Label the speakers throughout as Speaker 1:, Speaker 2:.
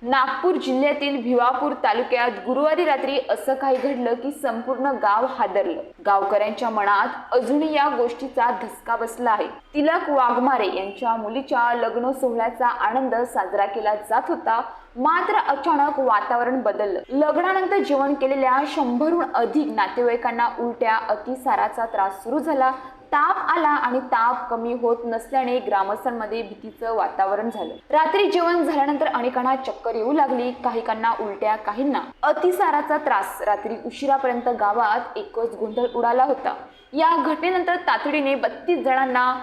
Speaker 1: नागपूर जिल्ह्यातील भिवापूर तालुक्यात गुरुवारी रात्री असं काही घडलं की संपूर्ण गाव हादरलं। गावकऱ्यांच्या मनात अजूनही या गोष्टीचा धसका बसला आहे। तिलक वाघमारे यांच्या मुलीच्या लग्न सोहळ्याचा आनंद साजरा केला जात होता, मात्र अचानक वातावरण बदललं। लग्नानंतर जेवण केलेल्या 100हून अधिक नातेवाईकांना उलट्या, अतिसाराचा त्रास सुरू झाला। ताप आला आणि ताप कमी होत नसल्याने ग्रामस्थांमध्ये भीतीचं वातावरण झालं। रात्री जेवण झाल्यानंतर अनेकांना चक्कर येऊ लागली, काहींना उलट्या, काहींना अतिसाराचा त्रास। रात्री उशिरापर्यंत गावात एकच गोंधळ उडाला होता। या घटनेनंतर तातडीने 32 जणांना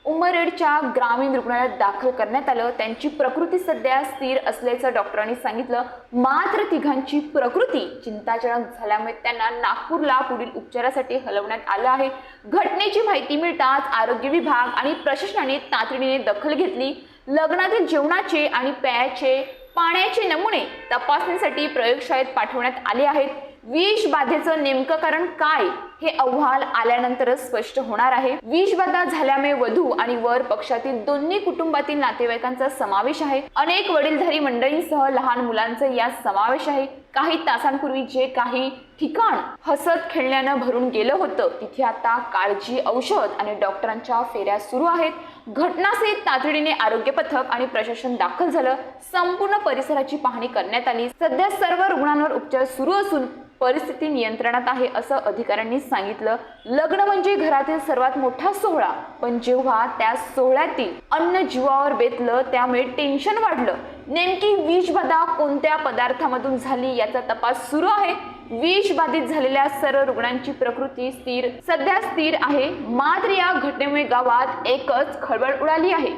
Speaker 1: उमरेडच्या ग्रामीण रुग्णालयात दाखल करण्यात आलं। त्यांची प्रकृती सध्या स्थिर असल्याचं डॉक्टरांनी सांगितलं, मात्र तिघांची प्रकृती चिंताजनक झाल्यामुळे त्यांना नागपूरला पुढील उपचारासाठी हलवण्यात आलं आहे। घटनेची माहिती मिळताच आरोग्य विभाग आणि प्रशासनाने तातडीने दखल घेतली। लग्नातील जेवणाचे आणि प्यायचे पाण्याचे नमुने तपासणीसाठी प्रयोगशाळेत पाठवण्यात आले आहेत। विष बाधेचं नेमकं कारण काय हे अहवाल आल्यानंतरच स्पष्ट होणार आहे। विषबाधा झाल्यामुळे वधू आणि वर पक्षातील दोन्ही कुटुंबातील नातेवाईकांचा समावेश आहे। अनेक वडीलधारी मंडळींसह लहान मुलांचा यात समावेश आहे। काही तासांपूर्वी जे काही ठिकाण हसत खेळण्यानं भरून गेलं होतं, तिथे आता काळजी, औषध आणि डॉक्टरांच्या फेऱ्या सुरू आहेत। घटनास्थळी तातडीने आरोग्य पथक आणि प्रशासन दाखल झालं। संपूर्ण परिसराची पाहणी करण्यात आली। सध्या सर्व रुग्णांवर उपचार सुरू असून परिस्थिती नियंत्रणात आहे, असं अधिकाऱ्यांनी सांगितलं। लग्न म्हणजे घरातील सर्वात मोठा सोहळा, पण जेव्हा त्या सोहळ्यातील अन्न जीवावर बेतलं त्यामुळे टेन्शन वाढलं। नेमकी विषबाधा कोणत्या पदार्थामधून झाली याचा तपास सुरू आहे। विष बाधित झालेल्या सर्व रुग्णांची प्रकृती सध्या स्थिर आहे, मात्र या घटनेमुळे गावात एकच खळबळ उडाली आहे।